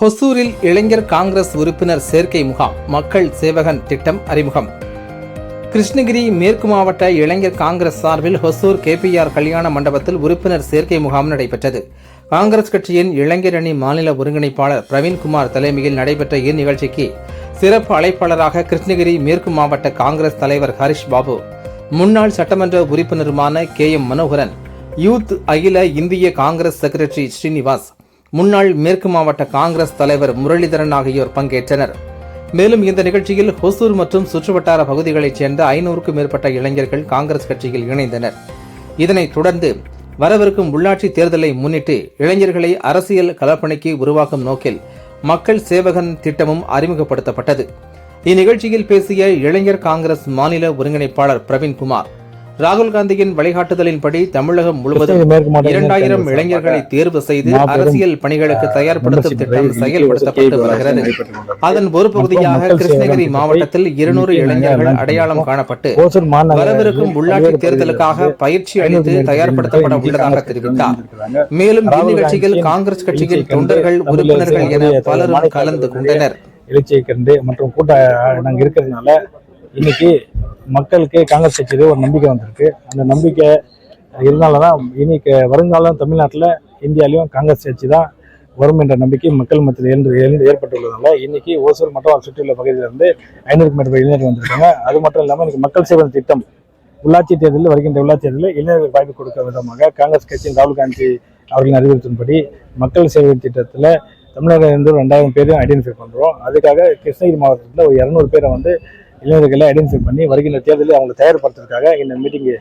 ஹொசூரில் இளைஞர் காங்கிரஸ் உறுப்பினர் சேர்க்கை முகாம், மக்கள் சேவகன் திட்டம் அறிமுகம். கிருஷ்ணகிரி மேற்கு மாவட்ட இளைஞர் காங்கிரஸ் சார்பில் ஹொசூர் கேபிஆர் கல்யாண மண்டபத்தில் உறுப்பினர் சேர்க்கை முகாம் நடைபெற்றது. காங்கிரஸ் கட்சியின் இளைஞர் அணி மாநில ஒருங்கிணைப்பாளர் பிரவீன்குமார் தலைமையில் நடைபெற்ற இந்நிகழ்ச்சிக்கு சிறப்பு அழைப்பாளராக கிருஷ்ணகிரி மேற்கு மாவட்ட காங்கிரஸ் தலைவர் ஹரிஷ் பாபு, முன்னாள் சட்டமன்ற உறுப்பினருமான KM மனோகரன், யூத் அகில இந்திய காங்கிரஸ் செக்ரட்டரி ஸ்ரீனிவாஸ், முன்னாள் மேற்கு மாவட்ட காங்கிரஸ் தலைவர் முரளிதரன் ஆகியோர் பங்கேற்றனர். மேலும் இந்த நிகழ்ச்சியில் ஹொசூர் மற்றும் சுற்றுவட்டார பகுதிகளைச் சேர்ந்த 500க்கும் மேற்பட்ட இளைஞர்கள் காங்கிரஸ் கட்சியில் இணைந்தனர். இதனைத் தொடர்ந்து வரவிருக்கும் உள்ளாட்சி தேர்தலை முன்னிட்டு இளைஞர்களை அரசியல் களப்பணிக்கு உருவாக்கும் நோக்கில் மக்கள் சேவகன் திட்டமும் அறிமுகப்படுத்தப்பட்டது. இந்நிகழ்ச்சியில் பேசிய இளைஞர் காங்கிரஸ் மாநில ஒருங்கிணைப்பாளர் பிரவீன்குமார், ராகுல் காந்தியின் வழிகாட்டுதலின்படி தமிழகம் முழுவதும் 2000 இளைஞர்களை தேர்வு செய்து அரசியல் பணிகளுக்கு தயார்படுத்தும் திட்டம் செயல்படுத்தப்பட்டு வருகிறது. அதன் ஒரு பகுதியாக கிருஷ்ணகிரி மாவட்டத்தில் 200 இளைஞர்கள் அடையாளம் காணப்பட்டு வரவிருக்கும் உள்ளாட்சி தேர்தலுக்காக பயிற்சி அளித்து தயார்படுத்தப்பட உள்ளதாக தெரிவித்தார். மேலும் இந்நிகழ்ச்சியில் காங்கிரஸ் கட்சியின் தொண்டர்கள், உறுப்பினர்கள் என பலரும் கலந்து கொண்டனர். எழுச்சியை கண்டு மற்றும் நாங்கள் இருக்கிறதுனால இன்னைக்கு மக்களுக்கு காங்கிரஸ் கட்சியிலே ஒரு நம்பிக்கை வந்திருக்கு. அந்த நம்பிக்கை இருந்தால்தான் இன்னைக்கு வருங்காலம் தமிழ்நாட்டில் இந்தியாவிலையும் காங்கிரஸ் கட்சி தான் வரும் என்ற நம்பிக்கை மக்கள் மத்தியில் ஏற்பட்டுள்ளதால இன்னைக்கு ஓசூர் மற்றும் சுற்றியுள்ள பகுதியிலிருந்து 500க்கும் மேற்பட்ட இளைஞர்கள் வந்திருக்காங்க. அது மட்டும் இல்லாமல் இன்னைக்கு மக்கள் சேவை திட்டம் உள்ளாட்சி தேர்தலில் வருகின்ற உள்ளாட்சி தேர்தலில் இளைஞர்கள் வாய்ப்பு கொடுக்க விதமாக காங்கிரஸ் கட்சியின் ராகுல் காந்தி அவர்களின் அறிவுறுத்தின்படி மக்கள் சேவை திட்டத்தில் தமிழகத்திலிருந்து 2000 பேரையும் ஐடென்டிஃபை பண்ணுறோம். அதுக்காக கிருஷ்ணகிரி மாவட்டத்தில் ஒரு 200 பேரை இளைஞர்களை ஐடென்டிஃபை பண்ணி வருகின்ற தேர்தலில் அவங்களை தயார்படுத்துறதுக்காக இந்த மீட்டிங்கு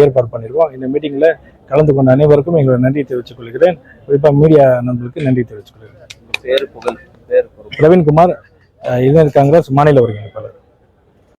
ஏற்பாடு பண்ணியிருக்கோம். இந்த மீட்டிங்கில் கலந்து கொண்ட அனைவருக்கும் எங்களோட நன்றி தெரிவித்துக் கொள்கிறேன். குறிப்பாக மீடியா நண்பர்களுக்கு நன்றி தெரிவித்துக் கொள்கிறேன். பிரவீன்குமார், இளைஞர் காங்கிரஸ் மாநில ஒருங்கிணைப்பாளர்.